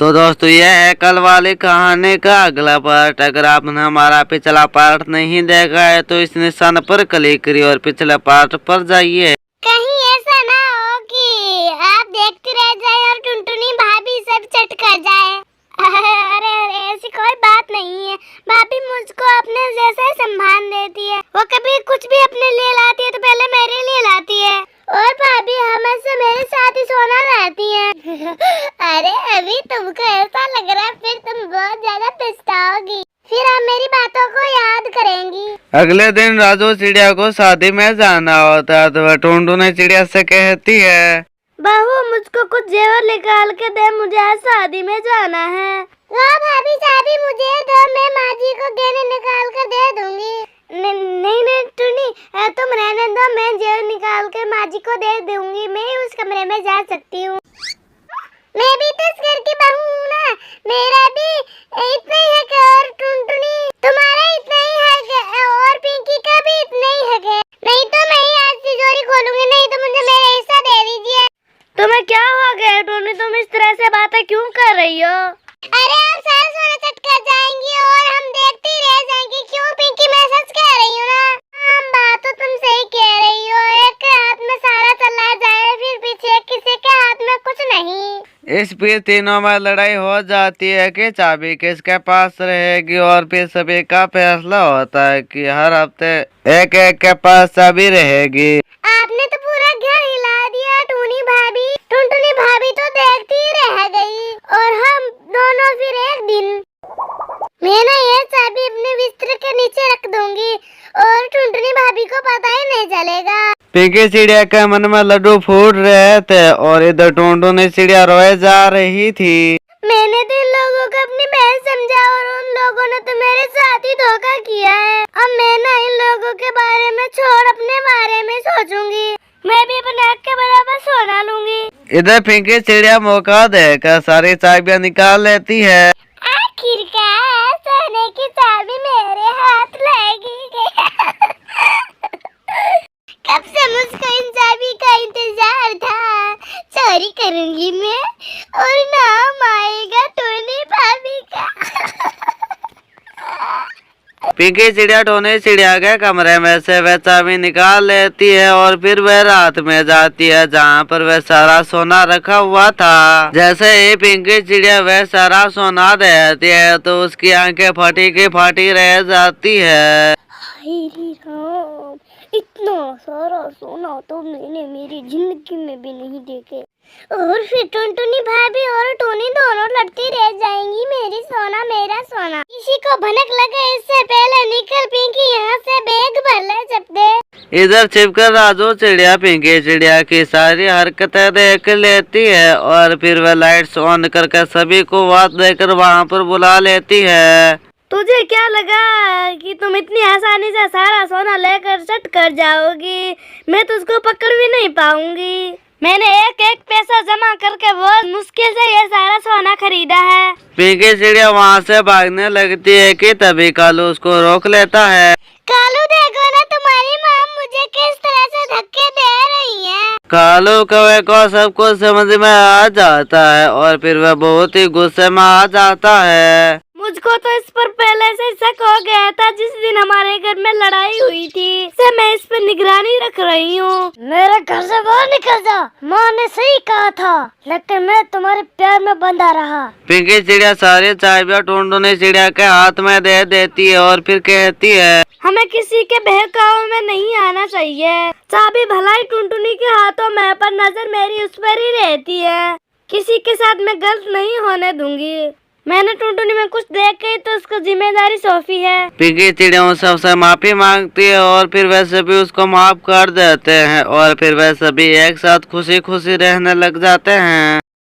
तो दोस्तों ये है कल वाली कहानी का अगला पार्ट। अगर आपने हमारा पिछला पार्ट नहीं देखा है तो इस निशान पर क्लिक करिए और पिछले पार्ट पर जाइए। कहीं ऐसा ना हो कि आप देखते रह जाए और टुनटुनी भाभी सब चट कर जाए। अरे ऐसी कोई बात नहीं है, भाभी मुझको अपने जैसा संभाल देती है। वो कभी कुछ भी अपने लिए लाती है तो पहले मेरे लिए लाती है, और भाभी हमेशा मेरे साथ ही सोना रहती है। अरे अभी तुमको ऐसा लग रहा है, फिर तुम बहुत ज्यादा पछताओगी, फिर आप मेरी बातों को याद करेंगी। अगले दिन राजू चिड़िया को शादी में जाना होता है तो वह टुनटुनी चिड़िया से कहती है, बहू मुझको कुछ जेवर निकाल के दे, मुझे आज शादी में जाना है। हाँ भाभी चाबी मुझे दो, मैं माँ जी को गहने निकाल कर दे दूंगी। नहीं टुनी, तुम रहने दो, मैं जेवर निकाल के माँ जी को दे दूंगी, मैं उस कमरे में जा सकती हूँ। मैं भी तो इस घर की बहू हूँ ना, मेरा भी इतना ही हक है, और टुनटुनी तुम्हारा इतना ही हक है, और पिंकी का भी इतना ही हक है। नहीं तो मैं ही आज तिजोरी खोलूंगी, नहीं तो मुझे मेरा हिस्सा दे दीजिए। तुम्हें क्या हो गया टुनी, तुम इस तरह से बातें क्यों कर रही हो? अरे आप सारा सोना चट कर जाएंगी और हम देखते ही रह जाएंगे। क्यों पिंकी, मैं सच कह रही हूँ ना। हम बात तो तुम सही कह रही हो, एक के हाथ में सारा चला जाए, फिर पीछे किसी के हाथ में कुछ नहीं। इस फिर तीनों में लड़ाई हो जाती है कि चाबी किसके पास रहेगी, और फिर सभी का फैसला होता है कि हर हफ्ते एक एक के पास चाबी रहेगी। आपने तो पूरा घर हिला दिया टुनी भाभी। टुनटुनी भाभी तो देखती ही रह गई, और हम दोनों फिर एक दिन। मैं ना ये चाबी अपने बिस्तर के नीचे रख दूंगी और टुनटुनी भाभी को पता ही नहीं चलेगा। पिंकी चिड़िया के मन में लड्डू फूट रहे थे और इधर टुनटुनी चिड़िया रोए जा रही थी। मैंने तो इन लोगों को अपनी बहन समझा और उन लोगों ने तो मेरे साथ ही धोखा किया है। अब मैं ना इन लोगों के बारे में छोड़ अपने बारे में सोचूंगी। मैं भी अपने हक के बराबर सोना लूंगी। इधर पिंकी चिड़िया मौका देकर सारी चाबियां निकाल लेती है। आखिरकार सोने की चाबी मेरे हाथ लगी। कब से मुझको इन चाबी का इंतजार था। चोरी करूंगी मैं और नाम आएगा टोनी भाभी का। पिंकी चिड़िया टोनी चिड़िया के कमरे में से वह चाबी निकाल लेती है और फिर वह रात में जाती है जहाँ पर वह सारा सोना रखा हुआ था। जैसे ही पिंकी चिड़िया वह सारा सोना देती है तो उसकी आंखें फटी की फटी रह जाती है। इतना सारा सोना तो मैंने मेरी जिंदगी में भी नहीं देखे। और फिर टुनटुनी भाभी और टोनी दोनों लड़ती रह जाएंगी, मेरी सोना मेरा सोना। किसी को भनक लगे इससे पहले निकल पिंकी यहाँ से, बैग भर ले चपदे। इधर छिपकर राजू चिड़िया पिंकी चिड़िया की सारी हरकतें देख लेती है और फिर वह लाइट्स ऑन करके सभी को आवाज देकर वहाँ पर बुला लेती है। तुझे क्या लगा कि तुम इतनी आसानी से सारा सोना लेकर चट कर जाओगी? मैं तुझको पकड़ भी नहीं पाऊंगी। मैंने एक एक पैसा जमा करके बहुत मुश्किल से ये सारा सोना खरीदा है। पिंकी चिड़िया वहाँ से भागने लगती है कि तभी कालू उसको रोक लेता है। कालू देखो ना, तुम्हारी माँ मुझे किस तरह से धक्के दे रही है। कालू कौवे को सब कुछ समझ में आ जाता है और फिर वह बहुत ही गुस्से में आ जाता है। मुझको तो इस पर पहले से शक हो गया था, जिस दिन हमारे घर में लड़ाई हुई थी से मैं इस पर निगरानी रख रही हूँ। मेरे घर से बाहर निकल जा, माँ ने सही कहा था, लेकिन मैं तुम्हारे प्यार में बंधा रहा। पिंकी चिड़िया सारी चाबियां टुनटुनी चिड़िया के हाथ में दे देती है और फिर कहती है, हमें किसी के बहकावे में नहीं आना चाहिए। चाबी भलाई टुनटुनी के हाथों में, पर नजर मेरी उस पर ही रहती है। किसी के साथ मैं गलत नहीं होने दूंगी। मैंने टुनटुनी में कुछ देख गई तो उसको जिम्मेदारी सौंपी है। पिंकी चिड़िया उन सबसे माफी मांगती है और फिर वह सभी उसको माफ कर देते हैं और फिर वह सभी एक साथ खुशी खुशी रहने लग जाते हैं।